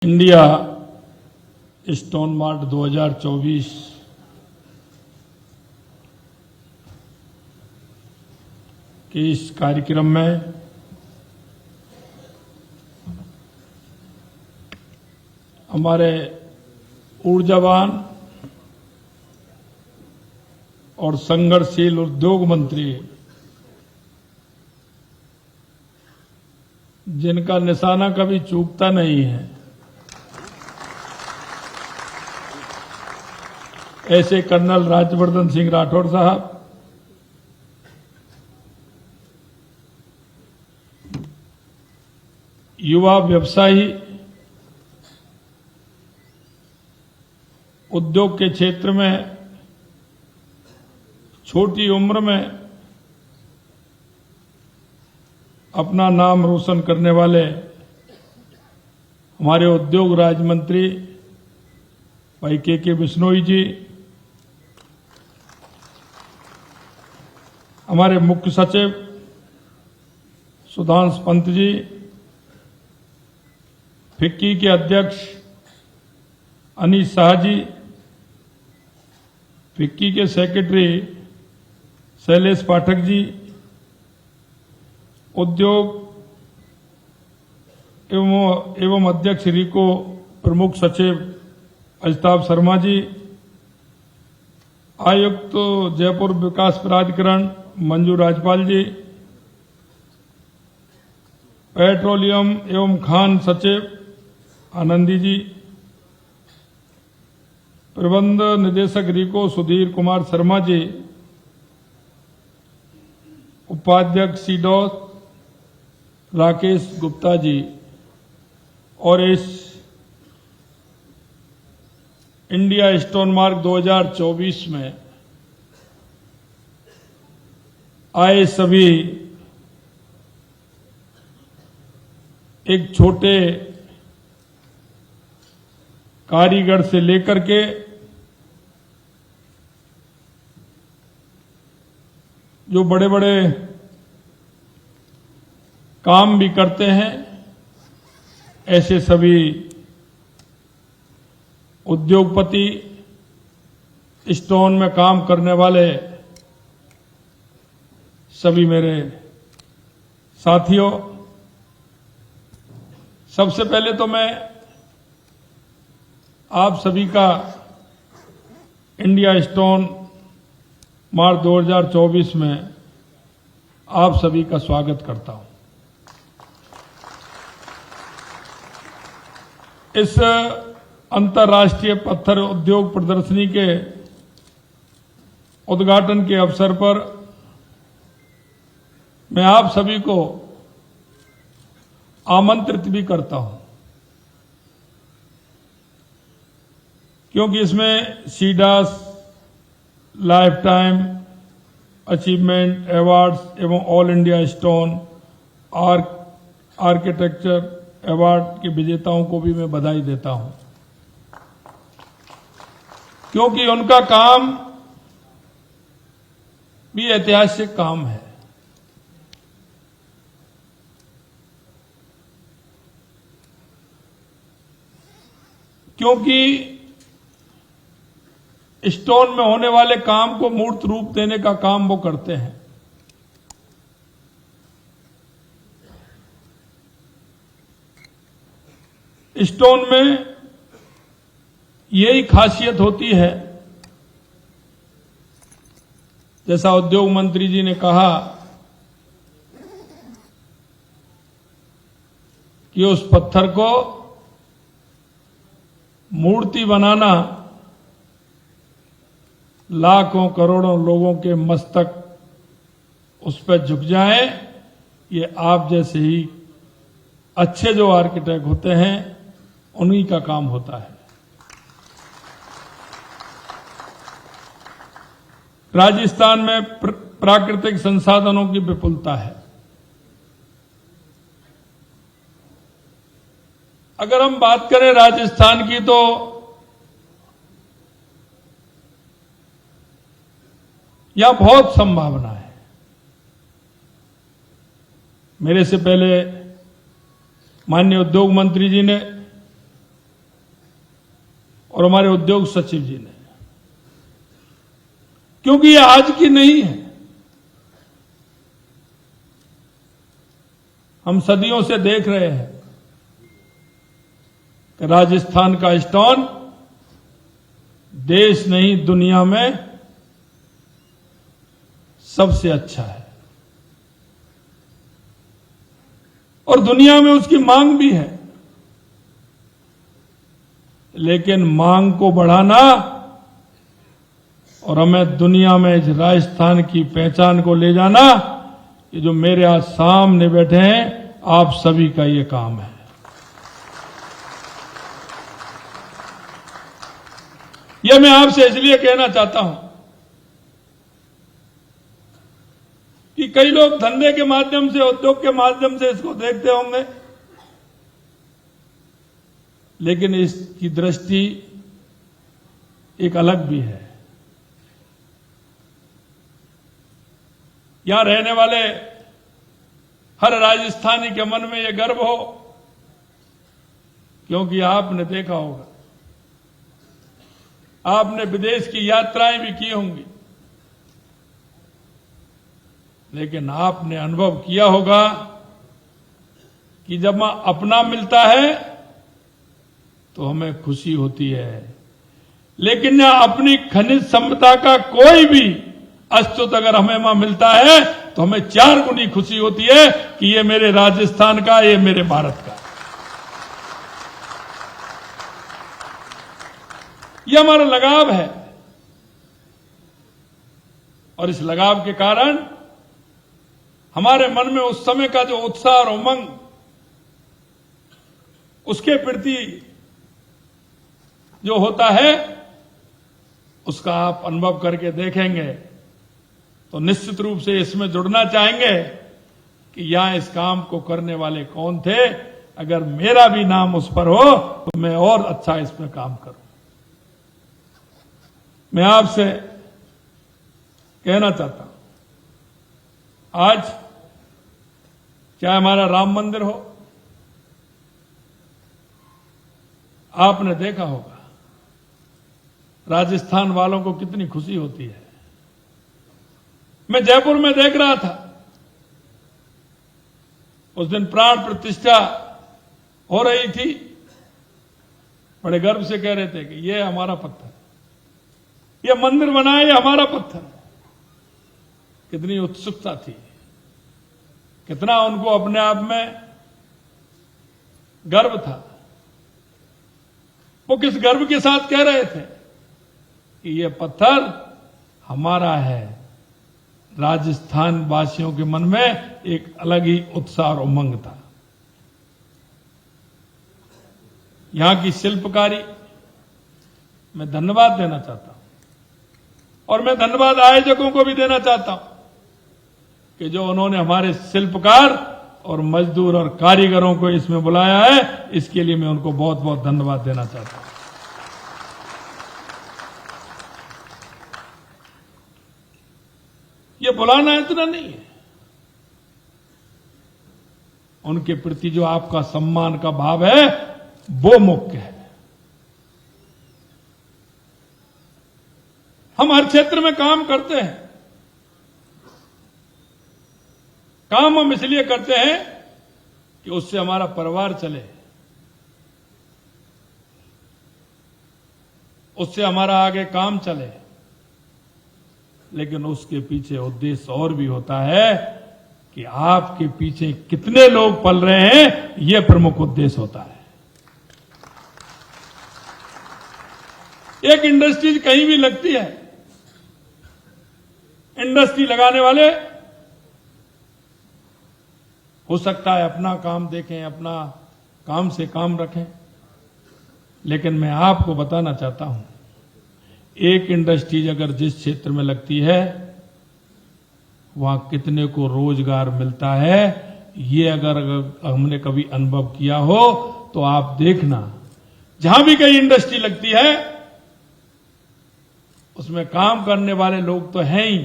India stone mart 2024 के इस कार्यक्रम में हमारे ऊर्जावान और संघर्षशील उद्योग मंत्री जिनका निशाना कभी चूकता नहीं है, ऐसे कर्नल राज्यवर्धन सिंह राठौड़ साहब, युवा व्यवसायी, उद्योग के क्षेत्र में छोटी उम्र में अपना नाम रोशन करने वाले हमारे उद्योग राज्य मंत्री भाई के बिश्नोई जी, हमारे मुख्य सचिव सुधांशु पंत जी, फिक्की के अध्यक्ष अनीश शाह जी, फिक्की के सेक्रेटरी शैलेश पाठक जी, उद्योग एवं अध्यक्ष रीको प्रमुख सचिव अजताब शर्मा जी, आयुक्त जयपुर विकास प्राधिकरण मंजू राजपाल जी, पेट्रोलियम एवं खान सचिव आनंदी जी, प्रबंध निदेशक रीको सुधीर कुमार शर्मा जी, उपाध्यक्ष सीडॉस राकेश गुप्ता जी, और इस इंडिया स्टोन मार्क 2024 में आए सभी एक छोटे कारीगर से लेकर के जो बड़े बड़े काम भी करते हैं, ऐसे सभी उद्योगपति, स्टोन में काम करने वाले सभी मेरे साथियों, सबसे पहले तो मैं आप सभी का इंडिया स्टोन मार्च 2024 में आप सभी का स्वागत करता हूं। इस अंतर्राष्ट्रीय पत्थर उद्योग प्रदर्शनी के उद्घाटन के अवसर पर मैं आप सभी को आमंत्रित भी करता हूं, क्योंकि इसमें सीडास लाइफ टाइम अचीवमेंट अवार्ड्स एवं all India stone architecture award के विजेताओं को भी मैं बधाई देता हूं, क्योंकि उनका काम भी ऐतिहासिक काम है। क्योंकि स्टोन में होने वाले काम को मूर्त रूप देने का काम वो करते हैं। स्टोन में यही खासियत होती है, जैसा उद्योग मंत्री जी ने कहा कि उस पत्थर को मूर्ति बनाना लाखों करोड़ों लोगों के मस्तक उस पर झुक जाए, ये आप जैसे ही अच्छे जो आर्किटेक्ट होते हैं उन्हीं का काम होता है। राजस्थान में प्राकृतिक संसाधनों की विपुलता है। अगर हम बात करें राजस्थान की, तो यहां बहुत संभावना है। मेरे से पहले माननीय उद्योग मंत्री जी ने और हमारे उद्योग सचिव जी ने, क्योंकि ये आज की नहीं है। हम सदियों से देख रहे हैं कि राजस्थान का स्टोन देश नहीं दुनिया में सबसे अच्छा है और दुनिया में उसकी मांग भी है। लेकिन मांग को बढ़ाना और हमें दुनिया में इस राजस्थान की पहचान को ले जाना, ये जो मेरे आज सामने बैठे हैं आप सभी का ये काम है। यह मैं आपसे इसलिए कहना चाहता हूं कि कई लोग धंधे के माध्यम से, उद्योग के माध्यम से इसको देखते होंगे, लेकिन इसकी दृष्टि एक अलग भी है। यहां रहने वाले हर राजस्थानी के मन में यह गर्व हो, क्योंकि आपने देखा होगा, आपने विदेश की यात्राएं भी की होंगी, लेकिन आपने अनुभव किया होगा कि जब अपना मिलता है तो हमें खुशी होती है, लेकिन अपनी खनिज संपदा का कोई भी अस्तित्व अगर हमें वहां मिलता है तो हमें 4 गुनी खुशी होती है कि ये मेरे राजस्थान का, ये मेरे भारत का। ये हमारा लगाव है और इस लगाव के कारण हमारे मन में उस समय का जो उत्साह और उमंग, उसके प्रति जो होता है, उसका आप अनुभव करके देखेंगे तो निश्चित रूप से इसमें जुड़ना चाहेंगे कि यहां इस काम को करने वाले कौन थे। अगर मेरा भी नाम उस पर हो तो मैं और अच्छा इसमें काम करूं। मैं आपसे कहना चाहता हूं, आज चाहे हमारा राम मंदिर हो, आपने देखा होगा राजस्थान वालों को कितनी खुशी होती है। मैं जयपुर में देख रहा था, उस दिन प्राण प्रतिष्ठा हो रही थी, बड़े गर्व से कह रहे थे कि ये हमारा पत्थर, ये मंदिर बना है, ये हमारा पत्थर। कितनी उत्सुकता थी, कितना उनको अपने आप में गर्व था। वो किस गर्व के साथ कह रहे थे कि ये पत्थर हमारा है। राजस्थान वासियों के मन में एक अलग ही उत्साह और उमंग था। यहां की शिल्पकारी मैं धन्यवाद देना चाहता हूं और मैं धन्यवाद आयोजकों को भी देना चाहता हूं कि जो उन्होंने हमारे शिल्पकार और मजदूर और कारीगरों को इसमें बुलाया है, इसके लिए मैं उनको बहुत बहुत धन्यवाद देना चाहता हूं। ये बुलाना इतना नहीं है, उनके प्रति जो आपका सम्मान का भाव है वो मुख्य है। हम हर क्षेत्र में काम करते हैं, काम हम इसलिए करते हैं कि उससे हमारा परिवार चले, उससे हमारा आगे काम चले, लेकिन उसके पीछे उद्देश्य और भी होता है कि आपके पीछे कितने लोग पल रहे हैं, यह प्रमुख उद्देश्य होता है। एक इंडस्ट्री कहीं भी लगती है, इंडस्ट्री लगाने वाले हो सकता है अपना काम देखें, अपना काम से काम रखें, लेकिन मैं आपको बताना चाहता हूं, एक इंडस्ट्रीज अगर जिस क्षेत्र में लगती है वहां कितने को रोजगार मिलता है, ये अगर हमने कभी अनुभव किया हो तो आप देखना, जहां भी कहीं इंडस्ट्री लगती है उसमें काम करने वाले लोग तो हैं ही,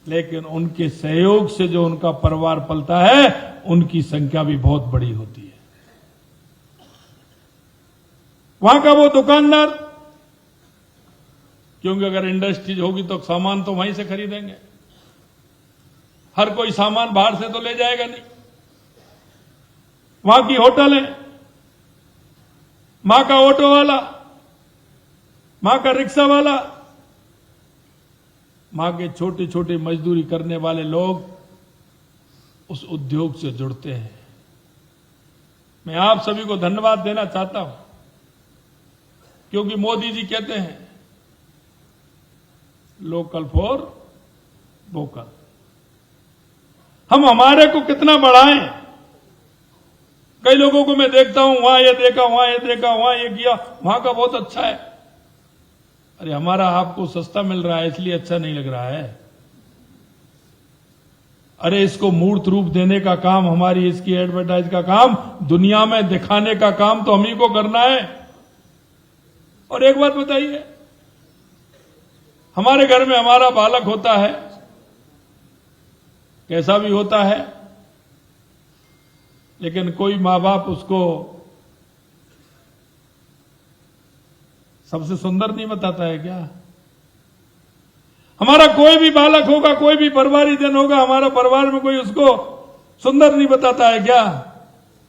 लेकिन उनके सहयोग से जो उनका परिवार पलता है, उनकी संख्या भी बहुत बड़ी होती है। वहां का वो दुकानदार, क्योंकि अगर इंडस्ट्रीज होगी तो सामान तो वहीं से खरीदेंगे, हर कोई सामान बाहर से तो ले जाएगा नहीं। वहां की होटल है, वहां का ऑटो वाला, वहां का रिक्शा वाला, वहां के छोटे छोटे मजदूरी करने वाले लोग उस उद्योग से जुड़ते हैं। मैं आप सभी को धन्यवाद देना चाहता हूं, क्योंकि मोदी जी कहते हैं लोकल फॉर वोकल। हम हमारे को कितना बढ़ाएं। कई लोगों को मैं देखता हूं, वहां ये देखा, वहां ये देखा, वहां ये किया, वहां का बहुत अच्छा है। अरे हमारा आपको सस्ता मिल रहा है इसलिए अच्छा नहीं लग रहा है। अरे इसको मूर्त रूप देने का काम, हमारी इसकी एडवर्टाइज का काम, दुनिया में दिखाने का काम तो हम ही को करना है। और एक बात बताइए, हमारे घर में हमारा बालक होता है, कैसा भी होता है, लेकिन कोई मां बाप उसको सबसे सुंदर नहीं बताता है क्या? हमारा कोई भी बालक होगा, कोई भी परिवारजन होगा, हमारा परिवार में कोई उसको सुंदर नहीं बताता है क्या?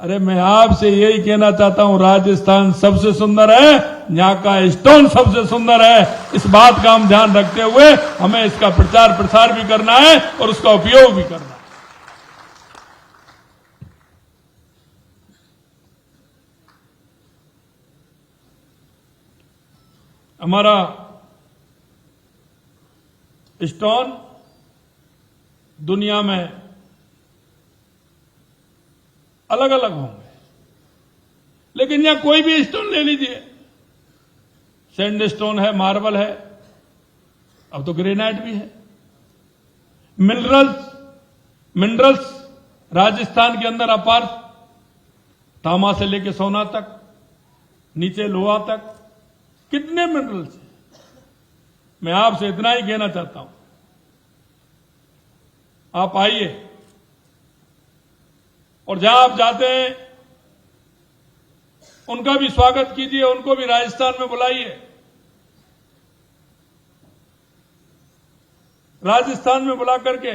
अरे मैं आपसे यही कहना चाहता हूं, राजस्थान सबसे सुंदर है, यहां का स्टोन सबसे सुंदर है। इस बात का हम ध्यान रखते हुए हमें इसका प्रचार प्रसार भी करना है और उसका उपयोग भी करना है। हमारा स्टोन दुनिया में अलग अलग होंगे, लेकिन यहां कोई भी स्टोन ले लीजिए, सैंड स्टोन है, मार्बल है, अब तो ग्रेनाइट भी है, मिनरल्स राजस्थान के अंदर अपार, तांबा से लेकर सोना तक, नीचे लोहा तक, कितने मिनरल्स हैं। मैं आपसे इतना ही कहना चाहता हूं, आप आइए और जहां आप जाते हैं उनका भी स्वागत कीजिए, उनको भी राजस्थान में बुलाइए। राजस्थान में बुला करके,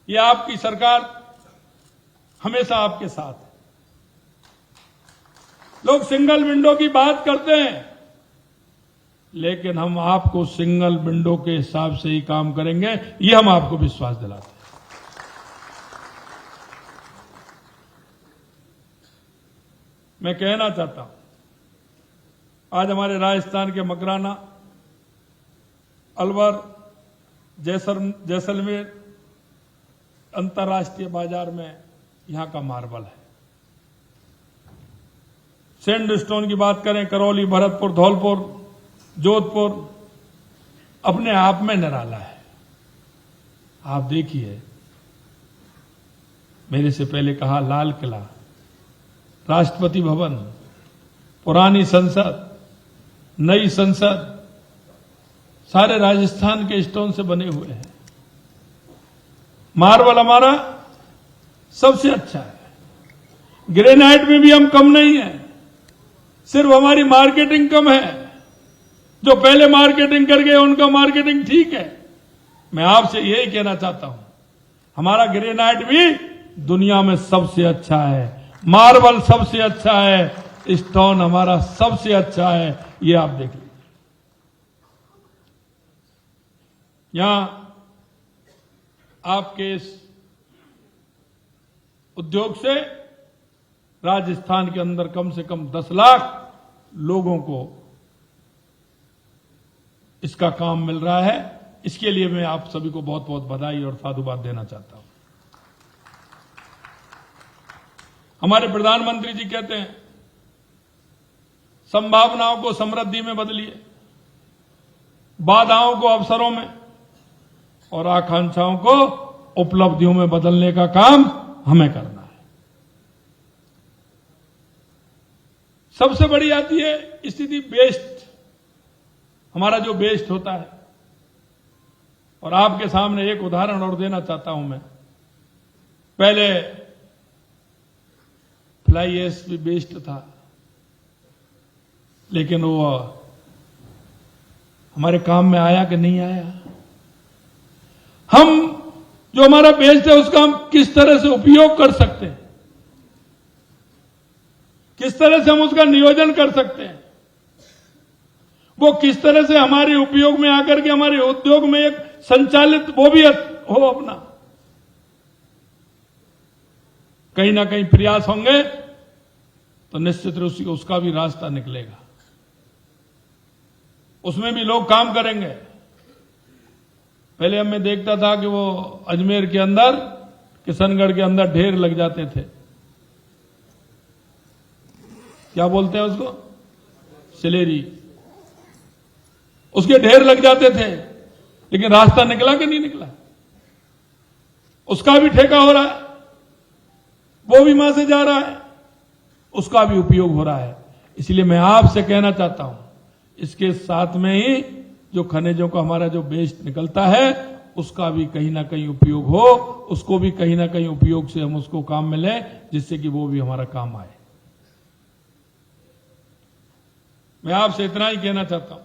ये आपकी सरकार हमेशा आपके साथ है। लोग सिंगल विंडो की बात करते हैं, लेकिन हम आपको सिंगल विंडो के हिसाब से ही काम करेंगे, ये हम आपको विश्वास दिलाते हैं। मैं कहना चाहता हूं, आज हमारे राजस्थान के मकराना, अलवर, जैसलमेर अंतर्राष्ट्रीय बाजार में यहां का मार्बल है। सैंड स्टोन की बात करें, करौली, भरतपुर, धौलपुर, जोधपुर अपने आप में निराला है। आप देखिए, मेरे से पहले कहा लाल किला, राष्ट्रपति भवन, पुरानी संसद, नई संसद, सारे राजस्थान के स्टोन से बने हुए हैं। मार्बल हमारा सबसे अच्छा है। ग्रेनाइट में भी हम कम नहीं है, सिर्फ हमारी मार्केटिंग कम है। जो पहले मार्केटिंग कर गए उनका मार्केटिंग ठीक है। मैं आपसे यही कहना चाहता हूं, हमारा ग्रेनाइट भी दुनिया में सबसे अच्छा है, मार्बल सबसे अच्छा है, स्टोन हमारा सबसे अच्छा है। ये आप देख लीजिए। यहां आपके इस उद्योग से राजस्थान के अंदर कम से कम 10 लाख लोगों को इसका काम मिल रहा है। इसके लिए मैं आप सभी को बहुत बहुत बधाई और साधुवाद देना चाहता हूं। हमारे प्रधानमंत्री जी कहते हैं, संभावनाओं को समृद्धि में बदलिए, बाधाओं को अवसरों में और आकांक्षाओं को उपलब्धियों में बदलने का काम हमें करना है। सबसे बड़ी आती है स्थिति वेस्ट, हमारा जो वेस्ट होता है। और आपके सामने एक उदाहरण और देना चाहता हूं मैं। पहले फ्लाई ऐश भी वेस्ट था, लेकिन वो हमारे काम में आया कि नहीं आया? हम जो हमारा बेस्ट है उसका हम किस तरह से उपयोग कर सकते हैं, किस तरह से हम उसका नियोजन कर सकते हैं, वो किस तरह से हमारे उपयोग में आकर के हमारे उद्योग में एक संचालित वो भी हो अपना, कहीं ना कहीं प्रयास होंगे तो निश्चित रूप से उसका भी रास्ता निकलेगा, उसमें भी लोग काम करेंगे। पहले मैं देखता था कि वो अजमेर के अंदर, किशनगढ़ के अंदर ढेर लग जाते थे, क्या बोलते हैं उसको, सिलेरी, उसके ढेर लग जाते थे, लेकिन रास्ता निकला कि नहीं निकला? उसका भी ठेका हो रहा है, वो भी वहां से जा रहा है, उसका भी उपयोग हो रहा है। इसलिए मैं आपसे कहना चाहता हूं, इसके साथ में ही जो खनिजों का हमारा जो वेस्ट निकलता है उसका भी कहीं ना कहीं उपयोग हो, उसको भी कहीं ना कहीं उपयोग से हम उसको काम में लें, जिससे कि वो भी हमारा काम आए। मैं आपसे इतना ही कहना चाहता हूं।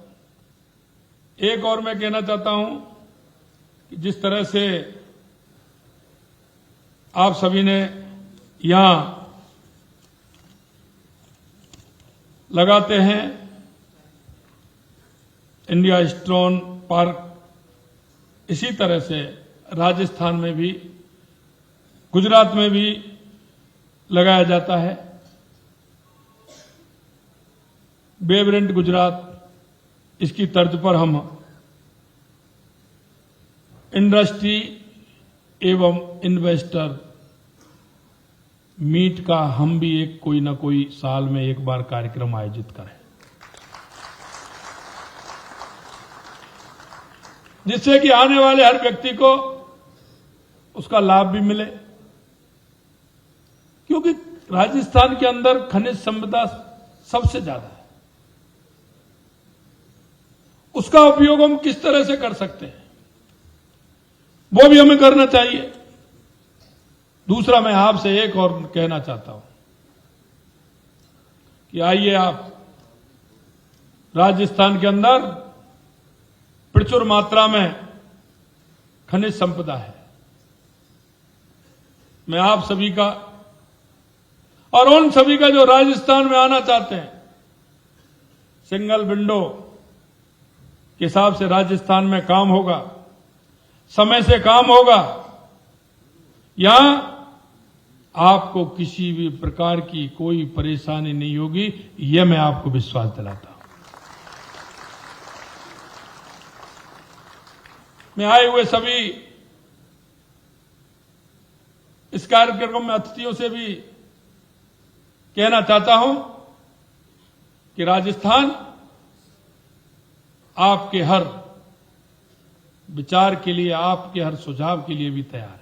एक और मैं कहना चाहता हूं कि जिस तरह से आप सभी ने यहां लगाते हैं इंडिया स्टोन पार्क, इसी तरह से राजस्थान में भी, गुजरात में भी लगाया जाता है। वेब्रेंट गुजरात, इसकी तर्ज पर हम इंडस्ट्री एवं इन्वेस्टर मीट का हम भी एक कोई ना कोई साल में एक बार कार्यक्रम आयोजित करें, जिससे कि आने वाले हर व्यक्ति को उसका लाभ भी मिले, क्योंकि राजस्थान के अंदर खनिज संपदा सबसे ज्यादा है। उसका उपयोग हम किस तरह से कर सकते हैं, वो भी हमें करना चाहिए। दूसरा, मैं आपसे एक और कहना चाहता हूं कि आइए, आप राजस्थान के अंदर प्रचुर मात्रा में खनिज संपदा है। मैं आप सभी का और उन सभी का जो राजस्थान में आना चाहते हैं, सिंगल विंडो के हिसाब से राजस्थान में काम होगा, समय से काम होगा, यहां आपको किसी भी प्रकार की कोई परेशानी नहीं होगी, यह मैं आपको विश्वास दिलाता हूं। मैं आए हुए सभी इस कार्यक्रम में अतिथियों से भी कहना चाहता हूं कि राजस्थान आपके हर विचार के लिए, आपके हर सुझाव के लिए भी तैयार है।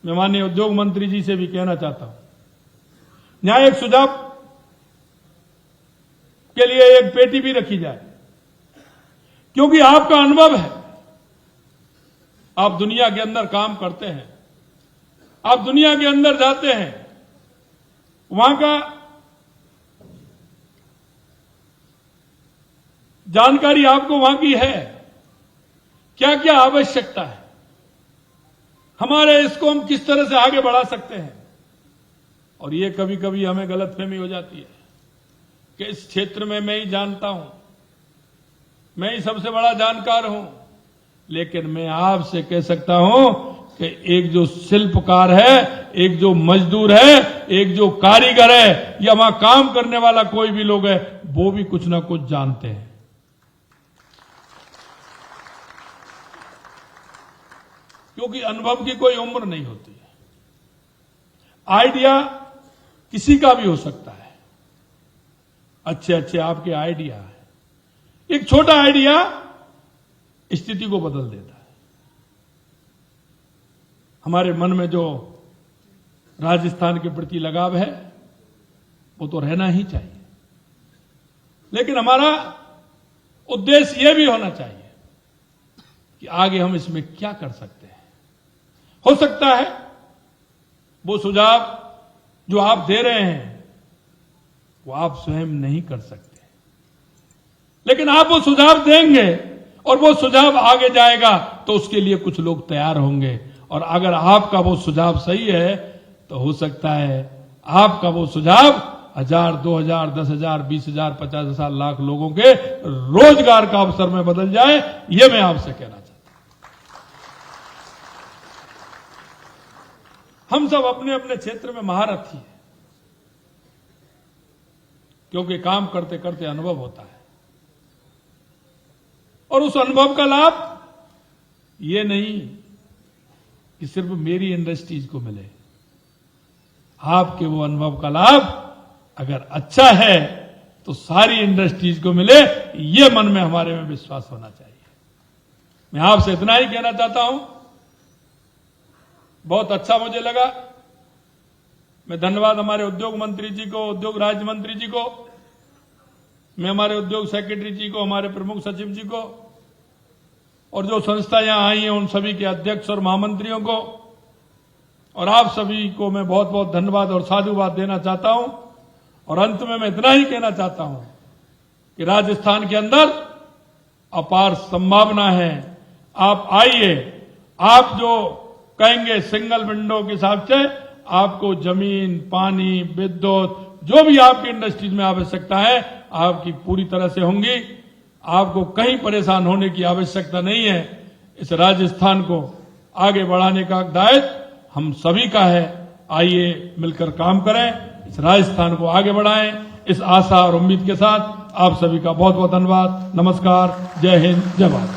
मैं माननीय उद्योग मंत्री जी से भी कहना चाहता हूं, न्याय एक सुझाव के लिए एक पेटी भी रखी जाए, क्योंकि आपका अनुभव है, आप दुनिया के अंदर काम करते हैं, आप दुनिया के अंदर जाते हैं, वहां का जानकारी आपको वहां की है, क्या क्या आवश्यकता है, हमारे इसको हम किस तरह से आगे बढ़ा सकते हैं। और ये कभी कभी हमें गलतफहमी हो जाती है कि इस क्षेत्र में मैं ही जानता हूं, मैं ही सबसे बड़ा जानकार हूं, लेकिन मैं आपसे कह सकता हूं कि एक जो शिल्पकार है, एक जो मजदूर है, एक जो कारीगर है, या वहां काम करने वाला कोई भी लोग है, वो भी कुछ ना कुछ जानते हैं। क्योंकि अनुभव की कोई उम्र नहीं होती है। आइडिया किसी का भी हो सकता है, अच्छे अच्छे आपके आइडिया है, एक छोटा आइडिया स्थिति को बदल देता है। हमारे मन में जो राजस्थान के प्रति लगाव है वो तो रहना ही चाहिए, लेकिन हमारा उद्देश्य यह भी होना चाहिए कि आगे हम इसमें क्या कर सकते हैं। हो सकता है वो सुझाव जो आप दे रहे हैं वो आप स्वयं नहीं कर सकते, लेकिन आप वो सुझाव देंगे और वो सुझाव आगे जाएगा तो उसके लिए कुछ लोग तैयार होंगे। और अगर आपका वो सुझाव सही है तो हो सकता है आपका वो सुझाव 1000, 2000, 10,000, 20,000, 50,000, लाख लोगों के रोजगार का अवसर में बदल जाए। ये मैं आपसे कहना चाहता हूं। हम सब अपने अपने क्षेत्र में महारथी हैं, क्योंकि काम करते करते अनुभव होता है, और उस अनुभव का लाभ ये नहीं कि सिर्फ मेरी इंडस्ट्रीज को मिले। आपके वो अनुभव का लाभ अगर अच्छा है तो सारी इंडस्ट्रीज को मिले, ये मन में हमारे में विश्वास होना चाहिए। मैं आपसे इतना ही कहना चाहता हूं। बहुत अच्छा मुझे लगा। मैं धन्यवाद हमारे उद्योग मंत्री जी को, उद्योग राज्य मंत्री जी को, मैं हमारे उद्योग सेक्रेटरी जी को, हमारे प्रमुख सचिव जी को, और जो संस्था यहां आई हैं उन सभी के अध्यक्ष और महामंत्रियों को, और आप सभी को मैं बहुत बहुत धन्यवाद और साधुवाद देना चाहता हूं। और अंत में मैं इतना ही कहना चाहता हूं कि राजस्थान के अंदर अपार संभावना है। आप आइए, आप जो कहेंगे सिंगल विंडो के हिसाब से आपको जमीन, पानी, विद्युत, जो भी आपकी इंडस्ट्रीज में आवश्यकता है आपकी पूरी तरह से होंगी। आपको कहीं परेशान होने की आवश्यकता नहीं है। इस राजस्थान को आगे बढ़ाने का दायित्व हम सभी का है। आइए मिलकर काम करें, इस राजस्थान को आगे बढ़ाएं। इस आशा और उम्मीद के साथ आप सभी का बहुत बहुत धन्यवाद। नमस्कार, जय हिंद, जय भारत।